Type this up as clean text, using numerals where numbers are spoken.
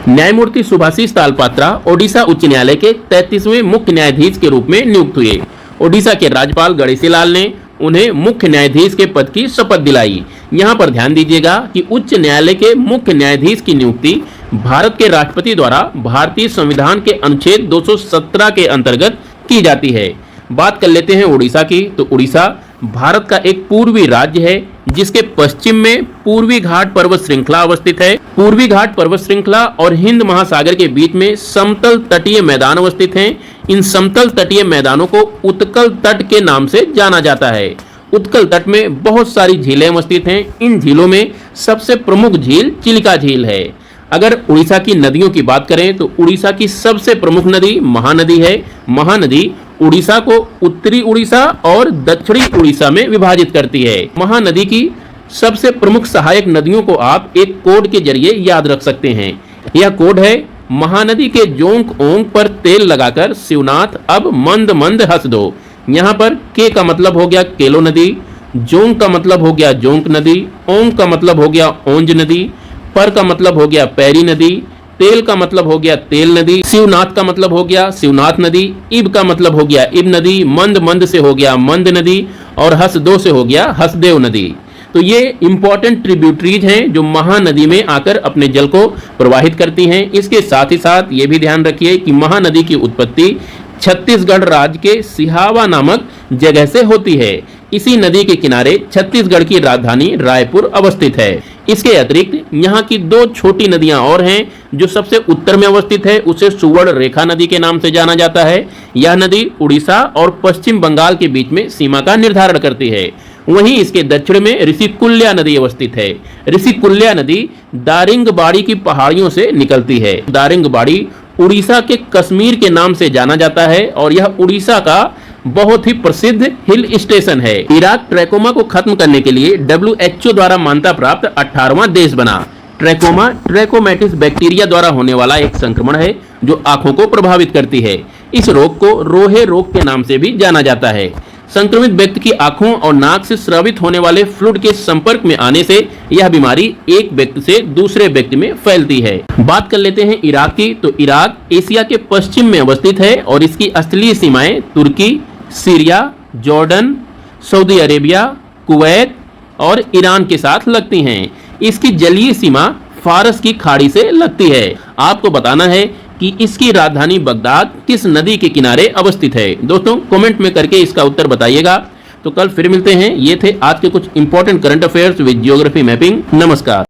न्यायमूर्ति सुभाषिष तालपात्रा ओडिशा उच्च न्यायालय के 33वें मुख्य न्यायाधीश के रूप में नियुक्त हुए। ओडिशा के राज्यपाल गणेशी लाल ने उन्हें मुख्य न्यायाधीश के पद की शपथ दिलाई। यहां पर ध्यान दीजिएगा कि उच्च न्यायालय के मुख्य न्यायाधीश की नियुक्ति भारत के राष्ट्रपति द्वारा भारतीय संविधान के अनुच्छेद 217 के अंतर्गत की जाती है। बात कर लेते हैं उड़ीसा की। तो उड़ीसा भारत का एक पूर्वी राज्य है जिसके पश्चिम में पूर्वी घाट पर्वत श्रृंखला अवस्थित है। पूर्वी घाट पर्वत श्रृंखला और हिंद महासागर के बीच में समतल तटीय मैदान अवस्थित हैं। इन समतल तटीय मैदानों को उत्कल तट के नाम से जाना जाता है। उत्कल तट में बहुत सारी झीलें अवस्थित हैं। इन झीलों में सबसे प्रमुख झील चिलिका झील है। अगर उड़ीसा की नदियों की बात करें तो उड़ीसा की सबसे प्रमुख नदी महानदी है। महानदी उड़ीसा को उत्तरी उड़ीसा और दक्षिणी उड़ीसा में विभाजित करती है। महानदी की सबसे प्रमुख सहायक नदियों को आप एक कोड के जरिए याद रख सकते हैं। यह कोड है: महानदी के जोंक ओंक पर तेल लगाकर शिवनाथ अब मंद मंद हंस दो। यहाँ पर के का मतलब हो गया केलो नदी, जोंक का मतलब हो गया जोंक नदी, ओंक का मतलब हो गया ओंज नदी, पर का मतलब हो गया पैरी नदी, तेल का मतलब हो गया तेल नदी, शिवनाथ का मतलब हो गया शिवनाथ नदी, इब का मतलब हो गया इब नदी, मंद मंद से हो गया मंद नदी और हसदो से हो गया हसदेव नदी। तो ये इंपॉर्टेंट ट्रिब्यूटरीज हैं जो महानदी में आकर अपने जल को प्रवाहित करती हैं। इसके साथ ही साथ ये भी ध्यान रखिए कि महानदी की उत्पत्ति छत्तीसगढ़ राज्य के सिहावा नामक जगह से होती है। इसी नदी के किनारे छत्तीसगढ़ की राजधानी रायपुर अवस्थित है। इसके अतिरिक्त यहाँ की दो छोटी नदियां और हैं। जो सबसे उत्तर में अवस्थित है उसे सुवर्ण रेखा नदी के नाम से जाना जाता है। यह नदी उड़ीसा और पश्चिम बंगाल के बीच में सीमा का निर्धारण करती है। वहीं इसके दक्षिण में ऋषिकुल्या नदी अवस्थित है। ऋषिकुल्या नदी दारिंगबाड़ी की पहाड़ियों से निकलती है। दारिंगबाड़ी उड़ीसा के कश्मीर के नाम से जाना जाता है और यह उड़ीसा का बहुत ही प्रसिद्ध हिल स्टेशन है। इराक ट्रैकोमा को खत्म करने के लिए WHO द्वारा मान्यता प्राप्त 18वां देश बना। ट्रैकोमा ट्रैकोमैटिस बैक्टीरिया द्वारा होने वाला एक संक्रमण है जो आंखों को प्रभावित करती है। इस रोग को रोहे रोग के नाम से भी जाना जाता है। संक्रमित व्यक्ति की आंखों और नाक से स्रावित होने वाले फ्लूइड के संपर्क में आने से यह बीमारी एक व्यक्ति से दूसरे व्यक्ति में फैलती है। बात कर लेते हैं इराक की। तो इराक एशिया के पश्चिम में अवस्थित है और इसकी स्थलीय सीमाएं Turkey, Syria, Jordan, Saudi Arabia, Kuwait और ईरान के साथ लगती हैं। इसकी जलीय सीमा फारस की खाड़ी से लगती है। आपको बताना है कि इसकी राजधानी बगदाद किस नदी के किनारे अवस्थित है। दोस्तों कमेंट में करके इसका उत्तर बताइएगा। तो कल फिर मिलते हैं। ये थे आज के कुछ important current affairs with geography mapping. नमस्कार।